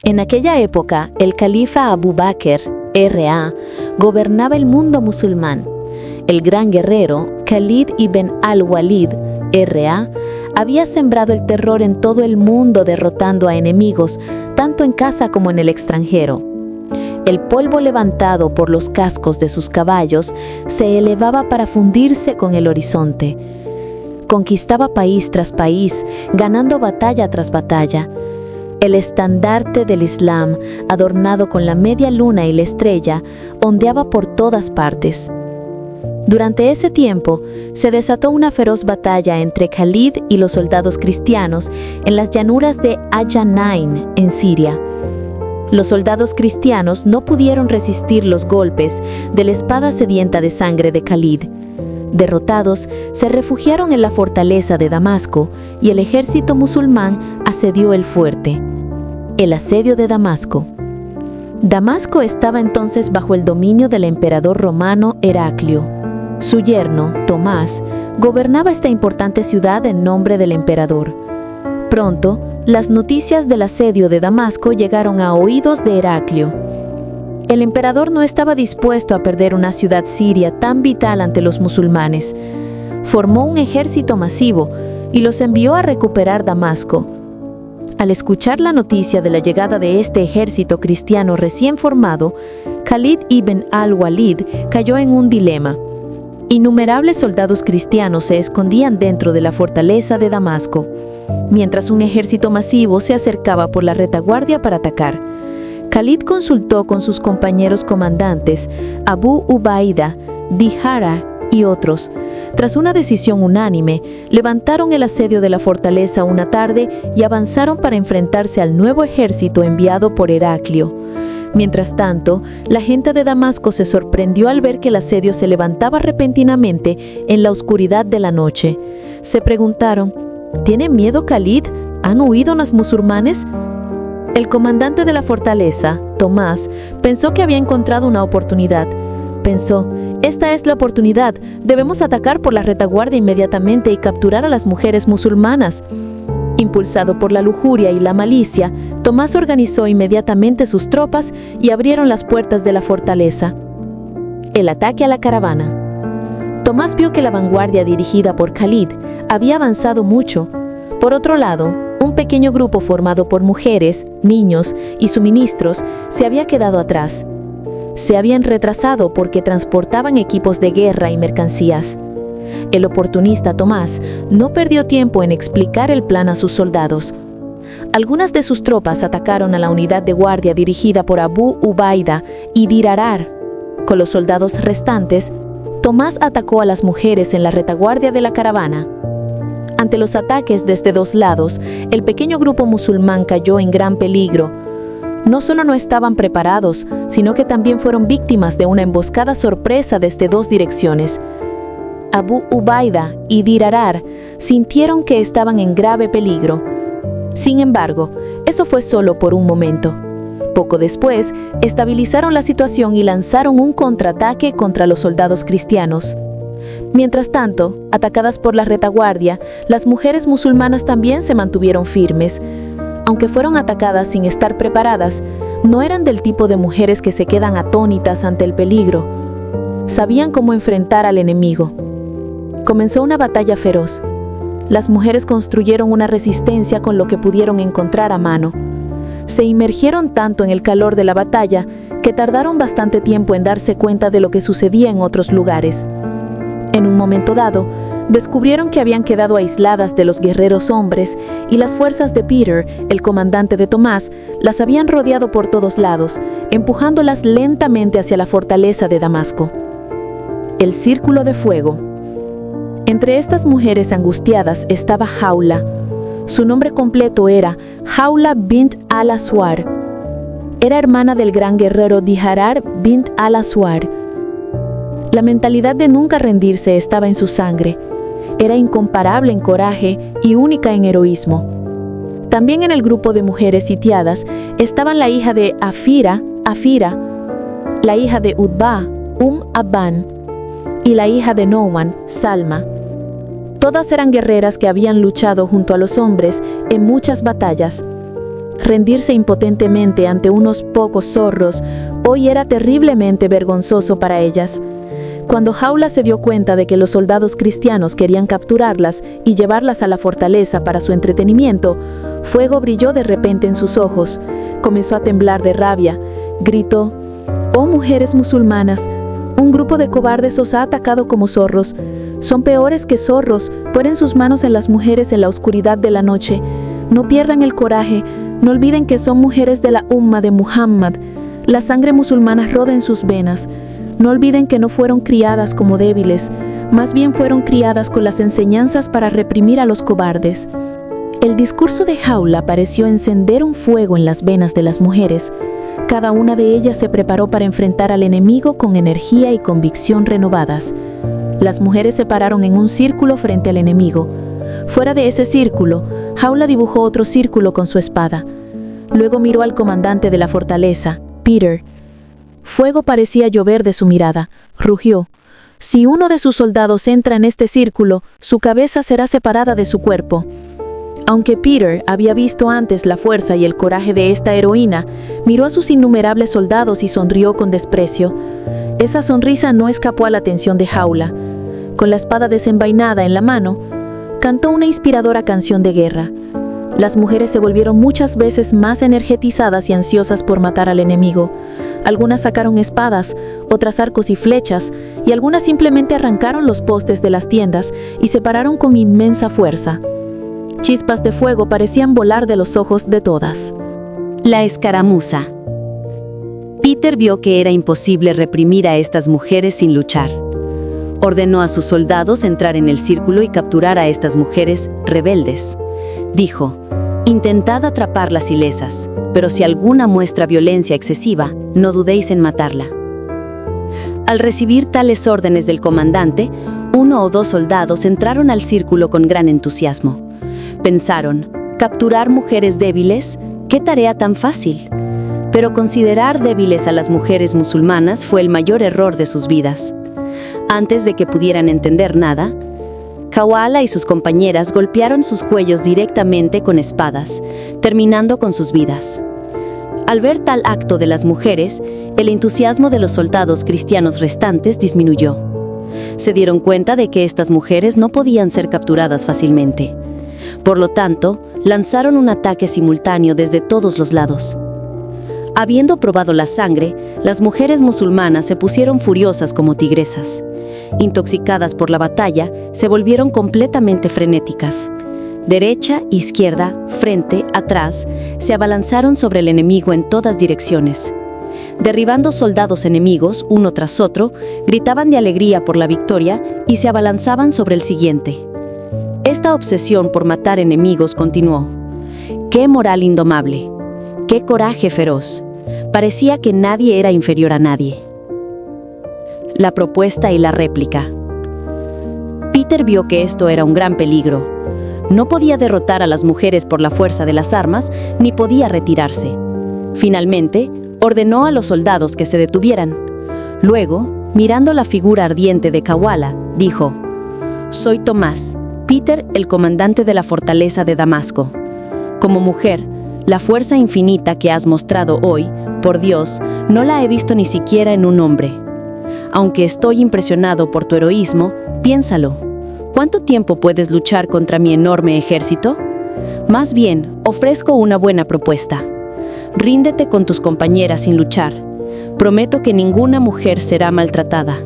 En aquella época, el califa Abu Bakr, R.A., gobernaba el mundo musulmán. El gran guerrero, Khalid ibn al-Walid, R.A., había sembrado el terror en todo el mundo derrotando a enemigos, tanto en casa como en el extranjero. El polvo levantado por los cascos de sus caballos se elevaba para fundirse con el horizonte. Conquistaba país tras país, ganando batalla tras batalla. El estandarte del Islam, adornado con la media luna y la estrella, ondeaba por todas partes. Durante ese tiempo, se desató una feroz batalla entre Khalid y los soldados cristianos en las llanuras de Ajanain, en Siria. Los soldados cristianos no pudieron resistir los golpes de la espada sedienta de sangre de Khalid. Derrotados, se refugiaron en la fortaleza de Damasco y el ejército musulmán asedió el fuerte. El asedio de Damasco. Damasco estaba entonces bajo el dominio del emperador romano Heraclio. Su yerno, Tomás, gobernaba esta importante ciudad en nombre del emperador. Pronto, las noticias del asedio de Damasco llegaron a oídos de Heraclio. El emperador no estaba dispuesto a perder una ciudad siria tan vital ante los musulmanes. Formó un ejército masivo y los envió a recuperar Damasco. Al escuchar la noticia de la llegada de este ejército cristiano recién formado, Khalid ibn al-Walid cayó en un dilema. Innumerables soldados cristianos se escondían dentro de la fortaleza de Damasco, mientras un ejército masivo se acercaba por la retaguardia para atacar. Khalid consultó con sus compañeros comandantes, Abu Ubaida, Dihara y otros. Tras una decisión unánime, levantaron el asedio de la fortaleza una tarde y avanzaron para enfrentarse al nuevo ejército enviado por Heraclio. Mientras tanto, la gente de Damasco se sorprendió al ver que el asedio se levantaba repentinamente en la oscuridad de la noche. Se preguntaron, ¿tiene miedo Khalid? ¿Han huido los musulmanes? El comandante de la fortaleza, Tomás, pensó que había encontrado una oportunidad. Pensó, esta es la oportunidad, debemos atacar por la retaguardia inmediatamente y capturar a las mujeres musulmanas. Impulsado por la lujuria y la malicia, Tomás organizó inmediatamente sus tropas y abrieron las puertas de la fortaleza. El ataque a la caravana. Tomás vio que la vanguardia dirigida por Khalid había avanzado mucho. Por otro lado, un pequeño grupo formado por mujeres, niños y suministros se había quedado atrás. Se habían retrasado porque transportaban equipos de guerra y mercancías. El oportunista Tomás no perdió tiempo en explicar el plan a sus soldados. Algunas de sus tropas atacaron a la unidad de guardia dirigida por Abu Ubaida y Dirarar. Con los soldados restantes, Tomás atacó a las mujeres en la retaguardia de la caravana. Ante los ataques desde dos lados, el pequeño grupo musulmán cayó en gran peligro. No solo no estaban preparados, sino que también fueron víctimas de una emboscada sorpresa desde dos direcciones. Abu Ubaida y Dirarar sintieron que estaban en grave peligro. Sin embargo, eso fue solo por un momento. Poco después, estabilizaron la situación y lanzaron un contraataque contra los soldados cristianos. Mientras tanto, atacadas por la retaguardia, las mujeres musulmanas también se mantuvieron firmes. Aunque fueron atacadas sin estar preparadas, no eran del tipo de mujeres que se quedan atónitas ante el peligro. Sabían cómo enfrentar al enemigo. Comenzó una batalla feroz. Las mujeres construyeron una resistencia con lo que pudieron encontrar a mano. Se inmergieron tanto en el calor de la batalla que tardaron bastante tiempo en darse cuenta de lo que sucedía en otros lugares. En un momento dado, descubrieron que habían quedado aisladas de los guerreros hombres y las fuerzas de Peter, el comandante de Tomás, las habían rodeado por todos lados, empujándolas lentamente hacia la fortaleza de Damasco. El círculo de fuego. Entre estas mujeres angustiadas estaba Jaula. Su nombre completo era Jaula bint al-Aswar. Era hermana del gran guerrero Diharar bint al-Aswar. La mentalidad de nunca rendirse estaba en su sangre. Era incomparable en coraje y única en heroísmo. También en el grupo de mujeres sitiadas estaban la hija de Afira, la hija de Utba, Abban, y la hija de Nouman, Salma. Todas eran guerreras que habían luchado junto a los hombres en muchas batallas. Rendirse impotentemente ante unos pocos zorros hoy era terriblemente vergonzoso para ellas. Cuando Jaula se dio cuenta de que los soldados cristianos querían capturarlas y llevarlas a la fortaleza para su entretenimiento, fuego brilló de repente en sus ojos. Comenzó a temblar de rabia. Gritó: «Oh mujeres musulmanas, un grupo de cobardes os ha atacado como zorros. Son peores que zorros, ponen sus manos en las mujeres en la oscuridad de la noche. No pierdan el coraje, no olviden que son mujeres de la umma de Muhammad. La sangre musulmana roda en sus venas. No olviden que no fueron criadas como débiles, más bien fueron criadas con las enseñanzas para reprimir a los cobardes». El discurso de Jaula pareció encender un fuego en las venas de las mujeres. Cada una de ellas se preparó para enfrentar al enemigo con energía y convicción renovadas. Las mujeres se pararon en un círculo frente al enemigo. Fuera de ese círculo, Jaula dibujó otro círculo con su espada. Luego miró al comandante de la fortaleza, Peter. Fuego parecía llover de su mirada. Rugió: «Si uno de sus soldados entra en este círculo, su cabeza será separada de su cuerpo». Aunque Peter había visto antes la fuerza y el coraje de esta heroína, miró a sus innumerables soldados y sonrió con desprecio. Esa sonrisa no escapó a la atención de Jaula. Con la espada desenvainada en la mano, cantó una inspiradora canción de guerra. Las mujeres se volvieron muchas veces más energetizadas y ansiosas por matar al enemigo. Algunas sacaron espadas, otras arcos y flechas, y algunas simplemente arrancaron los postes de las tiendas y se pararon con inmensa fuerza. Chispas de fuego parecían volar de los ojos de todas. La escaramuza. Peter vio que era imposible reprimir a estas mujeres sin luchar. Ordenó a sus soldados entrar en el círculo y capturar a estas mujeres rebeldes. Dijo: «Intentad atraparlas ilesas, pero si alguna muestra violencia excesiva, no dudéis en matarla». Al recibir tales órdenes del comandante, 1 o 2 soldados entraron al círculo con gran entusiasmo. Pensaron: ¿capturar mujeres débiles? ¡Qué tarea tan fácil! Pero considerar débiles a las mujeres musulmanas fue el mayor error de sus vidas. Antes de que pudieran entender nada, Jaula y sus compañeras golpearon sus cuellos directamente con espadas, terminando con sus vidas. Al ver tal acto de las mujeres, el entusiasmo de los soldados cristianos restantes disminuyó. Se dieron cuenta de que estas mujeres no podían ser capturadas fácilmente. Por lo tanto, lanzaron un ataque simultáneo desde todos los lados. Habiendo probado la sangre, las mujeres musulmanas se pusieron furiosas como tigresas. Intoxicadas por la batalla, se volvieron completamente frenéticas. Derecha, izquierda, frente, atrás, se abalanzaron sobre el enemigo en todas direcciones. Derribando soldados enemigos, uno tras otro, gritaban de alegría por la victoria y se abalanzaban sobre el siguiente. Esta obsesión por matar enemigos continuó. ¡Qué moral indomable! ¡Qué coraje feroz! Parecía que nadie era inferior a nadie. La propuesta y la réplica. Peter vio que esto era un gran peligro. No podía derrotar a las mujeres por la fuerza de las armas, ni podía retirarse. Finalmente, ordenó a los soldados que se detuvieran. Luego, mirando la figura ardiente de Jaula, dijo: «Soy Tomás, Peter, el comandante de la fortaleza de Damasco. Como mujer, la fuerza infinita que has mostrado hoy, por Dios, no la he visto ni siquiera en un hombre. Aunque estoy impresionado por tu heroísmo, piénsalo. ¿Cuánto tiempo puedes luchar contra mi enorme ejército? Más bien, ofrezco una buena propuesta. Ríndete con tus compañeras sin luchar. Prometo que ninguna mujer será maltratada.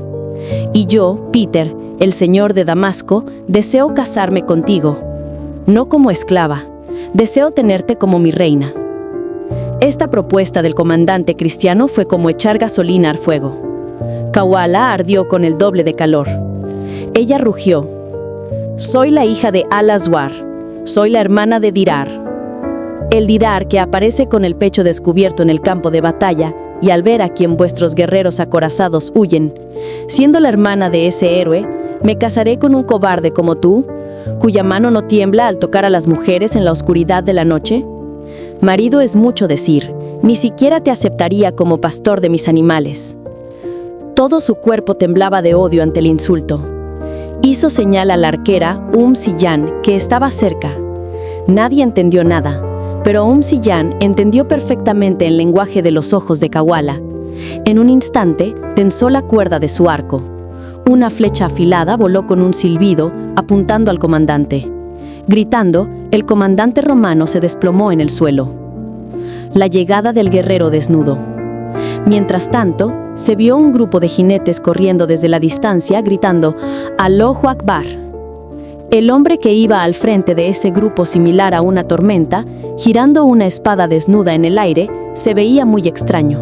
Y yo, Peter, el señor de Damasco, deseo casarme contigo. No como esclava. Deseo tenerte como mi reina». Esta propuesta del comandante cristiano fue como echar gasolina al fuego. Jaula ardió con el doble de calor. Ella rugió: «Soy la hija de Al-Azwar. Soy la hermana de Dirar». El Dirar que aparece con el pecho descubierto en el campo de batalla, y al ver a quien vuestros guerreros acorazados huyen. Siendo la hermana de ese héroe, ¿me casaré con un cobarde como tú, cuya mano no tiembla al tocar a las mujeres en la oscuridad de la noche? Marido es mucho decir, ni siquiera te aceptaría como pastor de mis animales. Todo su cuerpo temblaba de odio ante el insulto. Hizo señal a la arquera Sillan, que estaba cerca. Nadie entendió nada, pero Sillán entendió perfectamente el lenguaje de los ojos de Kawala. En un instante, tensó la cuerda de su arco. Una flecha afilada voló con un silbido, apuntando al comandante. Gritando, el comandante romano se desplomó en el suelo. La llegada del guerrero desnudo. Mientras tanto, se vio un grupo de jinetes corriendo desde la distancia, gritando «Allahu Akbar». El hombre que iba al frente de ese grupo similar a una tormenta, girando una espada desnuda en el aire, se veía muy extraño.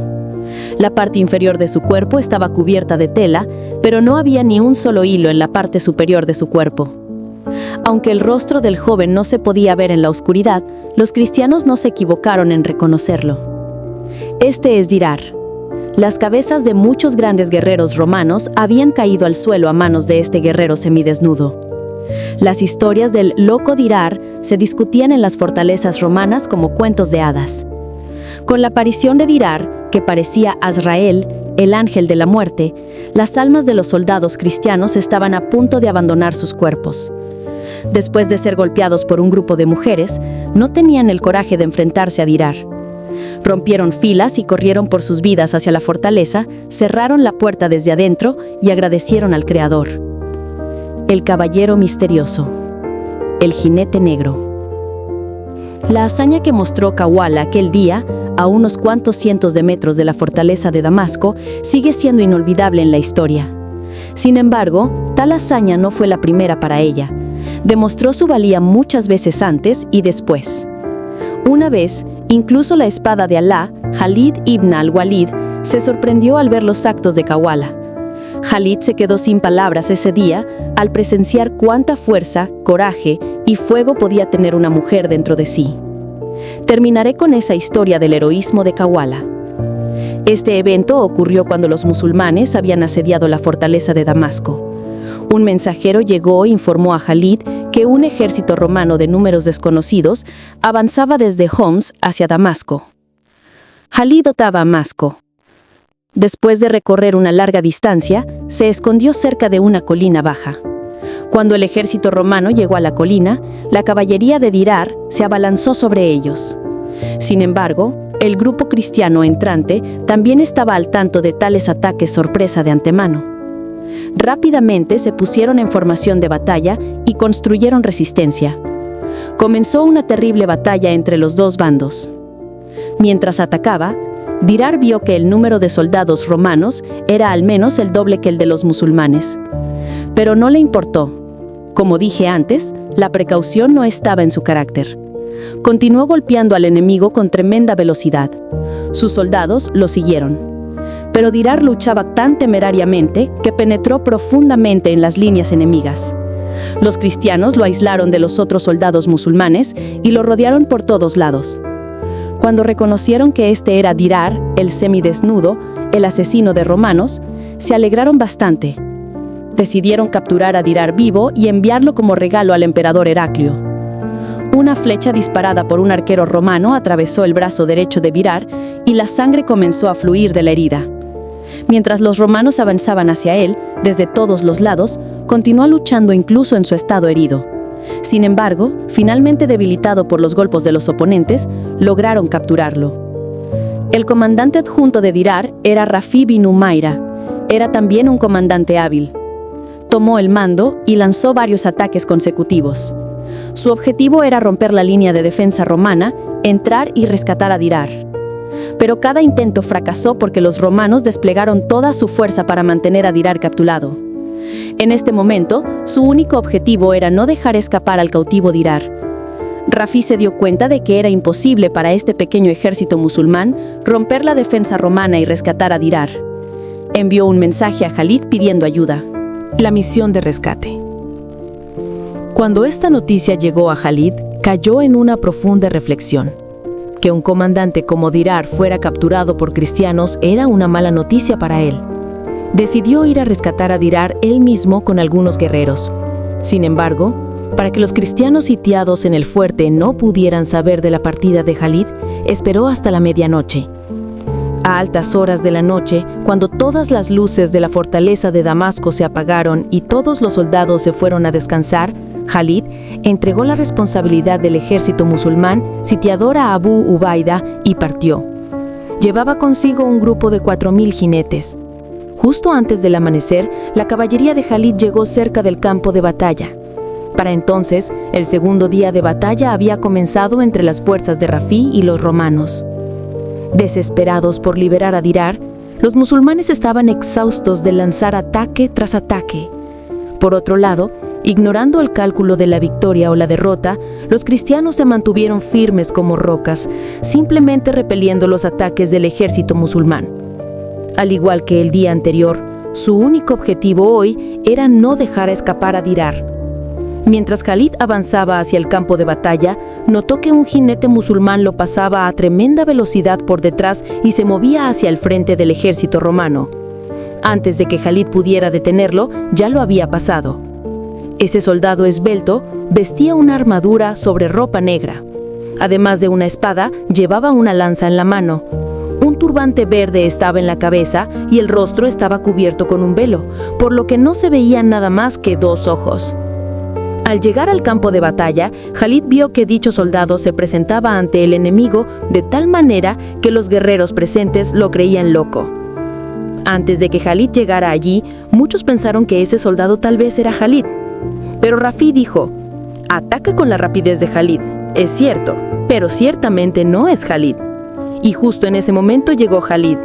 La parte inferior de su cuerpo estaba cubierta de tela, pero no había ni un solo hilo en la parte superior de su cuerpo. Aunque el rostro del joven no se podía ver en la oscuridad, los cristianos no se equivocaron en reconocerlo. Este es Dirar. Las cabezas de muchos grandes guerreros romanos habían caído al suelo a manos de este guerrero semidesnudo. Las historias del loco Dirar se discutían en las fortalezas romanas como cuentos de hadas. Con la aparición de Dirar, que parecía Azrael, el ángel de la muerte, las almas de los soldados cristianos estaban a punto de abandonar sus cuerpos. Después de ser golpeados por un grupo de mujeres, no tenían el coraje de enfrentarse a Dirar. Rompieron filas y corrieron por sus vidas hacia la fortaleza, cerraron la puerta desde adentro y agradecieron al Creador. El caballero misterioso. El jinete negro. La hazaña que mostró Kawala aquel día, a unos cuantos cientos de metros de la fortaleza de Damasco, sigue siendo inolvidable en la historia. Sin embargo, tal hazaña no fue la primera para ella. Demostró su valía muchas veces antes y después. Una vez, incluso la espada de Alá, Khalid ibn al-Walid, se sorprendió al ver los actos de Kawala. Khalid se quedó sin palabras ese día al presenciar cuánta fuerza, coraje y fuego podía tener una mujer dentro de sí. Terminaré con esa historia del heroísmo de Kawala. Este evento ocurrió cuando los musulmanes habían asediado la fortaleza de Damasco. Un mensajero llegó e informó a Khalid que un ejército romano de números desconocidos avanzaba desde Homs hacia Damasco. Khalid otaba a Damasco. Después de recorrer una larga distancia, se escondió cerca de una colina baja. Cuando el ejército romano llegó a la colina, la caballería de Dirar se abalanzó sobre ellos. Sin embargo, el grupo cristiano entrante también estaba al tanto de tales ataques sorpresa de antemano. Rápidamente se pusieron en formación de batalla y construyeron resistencia. Comenzó una terrible batalla entre los dos bandos. Mientras atacaba, Dirar vio que el número de soldados romanos era al menos el doble que el de los musulmanes. Pero no le importó. Como dije antes, la precaución no estaba en su carácter. Continuó golpeando al enemigo con tremenda velocidad. Sus soldados lo siguieron. Pero Dirar luchaba tan temerariamente que penetró profundamente en las líneas enemigas. Los cristianos lo aislaron de los otros soldados musulmanes y lo rodearon por todos lados. Cuando reconocieron que este era Dirar, el semidesnudo, el asesino de romanos, se alegraron bastante. Decidieron capturar a Dirar vivo y enviarlo como regalo al emperador Heraclio. Una flecha disparada por un arquero romano atravesó el brazo derecho de Dirar y la sangre comenzó a fluir de la herida. Mientras los romanos avanzaban hacia él, desde todos los lados, continuó luchando incluso en su estado herido. Sin embargo, finalmente debilitado por los golpes de los oponentes, lograron capturarlo. El comandante adjunto de Dirar era Rafi bin Umayra. Era también un comandante hábil. Tomó el mando y lanzó varios ataques consecutivos. Su objetivo era romper la línea de defensa romana, entrar y rescatar a Dirar. Pero cada intento fracasó porque los romanos desplegaron toda su fuerza para mantener a Dirar capturado. En este momento, su único objetivo era no dejar escapar al cautivo Dirar. Rafi se dio cuenta de que era imposible para este pequeño ejército musulmán romper la defensa romana y rescatar a Dirar. Envió un mensaje a Khalid pidiendo ayuda. La misión de rescate. Cuando esta noticia llegó a Khalid, cayó en una profunda reflexión. Que un comandante como Dirar fuera capturado por cristianos era una mala noticia para él. Decidió ir a rescatar a Dirar él mismo con algunos guerreros. Sin embargo, para que los cristianos sitiados en el fuerte no pudieran saber de la partida de Khalid, esperó hasta la medianoche. A altas horas de la noche, cuando todas las luces de la fortaleza de Damasco se apagaron y todos los soldados se fueron a descansar, Khalid entregó la responsabilidad del ejército musulmán sitiador a Abu Ubaida y partió. Llevaba consigo un grupo de 4.000 jinetes. Justo antes del amanecer, la caballería de Khalid llegó cerca del campo de batalla. Para entonces, el segundo día de batalla había comenzado entre las fuerzas de Rafí y los romanos. Desesperados por liberar a Dirar, los musulmanes estaban exhaustos de lanzar ataque tras ataque. Por otro lado, ignorando el cálculo de la victoria o la derrota, los cristianos se mantuvieron firmes como rocas, simplemente repeliendo los ataques del ejército musulmán. Al igual que el día anterior, su único objetivo hoy era no dejar escapar a Dirar. Mientras Khalid avanzaba hacia el campo de batalla, notó que un jinete musulmán lo pasaba a tremenda velocidad por detrás y se movía hacia el frente del ejército romano. Antes de que Khalid pudiera detenerlo, ya lo había pasado. Ese soldado esbelto vestía una armadura sobre ropa negra. Además de una espada, llevaba una lanza en la mano. Un turbante verde estaba en la cabeza y el rostro estaba cubierto con un velo, por lo que no se veían nada más que 2 ojos. Al llegar al campo de batalla, Khalid vio que dicho soldado se presentaba ante el enemigo de tal manera que los guerreros presentes lo creían loco. Antes de que Khalid llegara allí, muchos pensaron que ese soldado tal vez era Khalid. Pero Rafí dijo: «Ataca con la rapidez de Khalid. Es cierto, pero ciertamente no es Khalid». Y justo en ese momento llegó Khalid.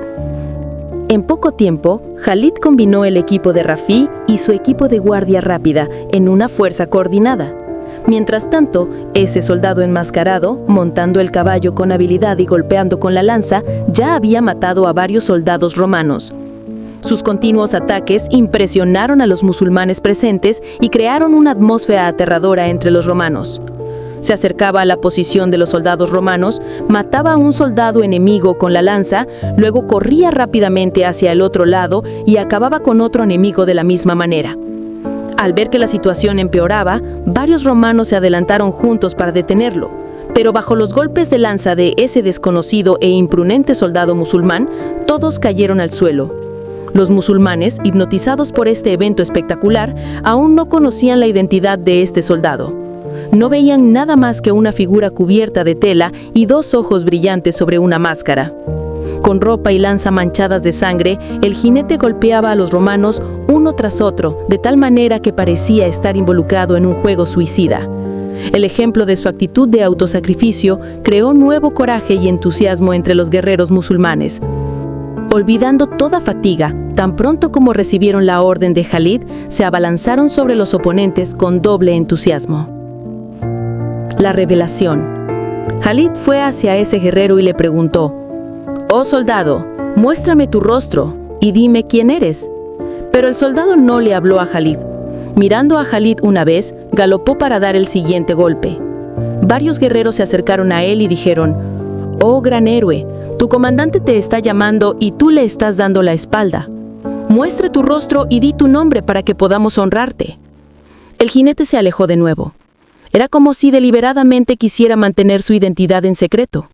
En poco tiempo, Khalid combinó el equipo de Rafí y su equipo de guardia rápida en una fuerza coordinada. Mientras tanto, ese soldado enmascarado, montando el caballo con habilidad y golpeando con la lanza, ya había matado a varios soldados romanos. Sus continuos ataques impresionaron a los musulmanes presentes y crearon una atmósfera aterradora entre los romanos. Se acercaba a la posición de los soldados romanos, mataba a un soldado enemigo con la lanza, luego corría rápidamente hacia el otro lado y acababa con otro enemigo de la misma manera. Al ver que la situación empeoraba, varios romanos se adelantaron juntos para detenerlo, pero bajo los golpes de lanza de ese desconocido e imprudente soldado musulmán, todos cayeron al suelo. Los musulmanes, hipnotizados por este evento espectacular, aún no conocían la identidad de este soldado. No veían nada más que una figura cubierta de tela y 2 ojos brillantes sobre una máscara. Con ropa y lanza manchadas de sangre, el jinete golpeaba a los romanos uno tras otro, de tal manera que parecía estar involucrado en un juego suicida. El ejemplo de su actitud de autosacrificio creó nuevo coraje y entusiasmo entre los guerreros musulmanes. Olvidando toda fatiga, tan pronto como recibieron la orden de Khalid, se abalanzaron sobre los oponentes con doble entusiasmo. La revelación. Khalid fue hacia ese guerrero y le preguntó: «Oh soldado, muéstrame tu rostro y dime quién eres». Pero el soldado no le habló a Khalid. Mirando a Khalid una vez, galopó para dar el siguiente golpe. Varios guerreros se acercaron a él y dijeron: «Oh gran héroe, tu comandante te está llamando y tú le estás dando la espalda. Muestra tu rostro y di tu nombre para que podamos honrarte». El jinete se alejó de nuevo. Era como si deliberadamente quisiera mantener su identidad en secreto.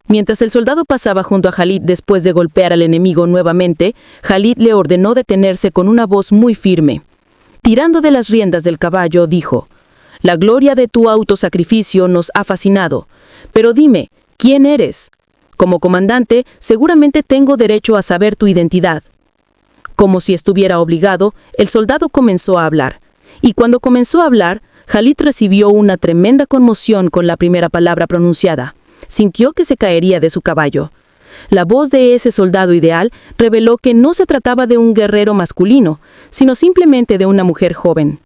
Mientras el soldado pasaba junto a Khalid después de golpear al enemigo nuevamente, Khalid le ordenó detenerse con una voz muy firme. Tirando de las riendas del caballo, dijo: «La gloria de tu autosacrificio nos ha fascinado, pero dime, ¿quién eres? Como comandante, seguramente tengo derecho a saber tu identidad». Como si estuviera obligado, el soldado comenzó a hablar. Y cuando comenzó a hablar, Khalid recibió una tremenda conmoción con la primera palabra pronunciada. Sintió que se caería de su caballo. La voz de ese soldado ideal reveló que no se trataba de un guerrero masculino, sino simplemente de una mujer joven.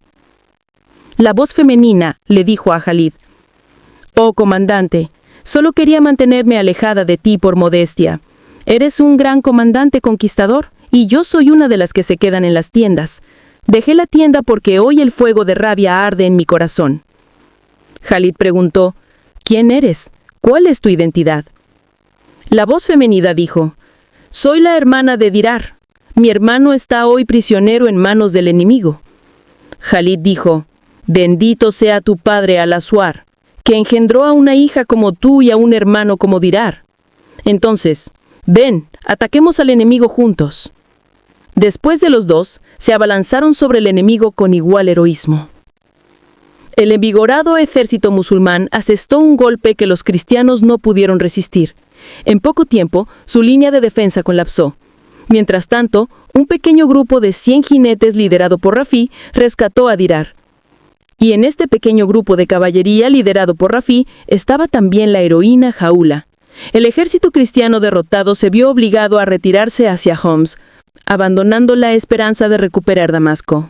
La voz femenina le dijo a Khalid: «Oh comandante, solo quería mantenerme alejada de ti por modestia. Eres un gran comandante conquistador y yo soy una de las que se quedan en las tiendas. Dejé la tienda porque hoy el fuego de rabia arde en mi corazón». Khalid preguntó: «¿Quién eres? ¿Cuál es tu identidad?». La voz femenina dijo: «Soy la hermana de Dirar. Mi hermano está hoy prisionero en manos del enemigo». Khalid dijo: «Bendito sea tu padre Al-Aswar, que engendró a una hija como tú y a un hermano como Dirar. Entonces, ven, ataquemos al enemigo juntos». Después de los dos, se abalanzaron sobre el enemigo con igual heroísmo. El envigorado ejército musulmán asestó un golpe que los cristianos no pudieron resistir. En poco tiempo, su línea de defensa colapsó. Mientras tanto, un pequeño grupo de 100 jinetes liderado por Rafí rescató a Dirar. Y en este pequeño grupo de caballería liderado por Rafí estaba también la heroína Jaula. El ejército cristiano derrotado se vio obligado a retirarse hacia Homs, abandonando la esperanza de recuperar Damasco.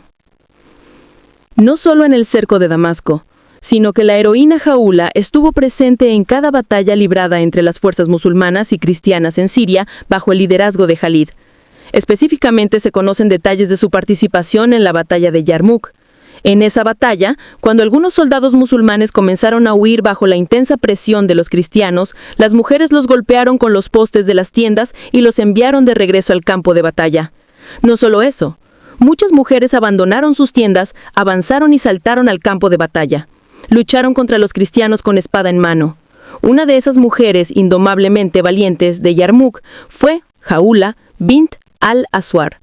No solo en el cerco de Damasco, sino que la heroína Jaula estuvo presente en cada batalla librada entre las fuerzas musulmanas y cristianas en Siria bajo el liderazgo de Jalid. Específicamente se conocen detalles de su participación en la batalla de Yarmuk. En esa batalla, cuando algunos soldados musulmanes comenzaron a huir bajo la intensa presión de los cristianos, las mujeres los golpearon con los postes de las tiendas y los enviaron de regreso al campo de batalla. No solo eso, muchas mujeres abandonaron sus tiendas, avanzaron y saltaron al campo de batalla. Lucharon contra los cristianos con espada en mano. Una de esas mujeres indomablemente valientes de Yarmuk fue Jaula bint al-Aswar.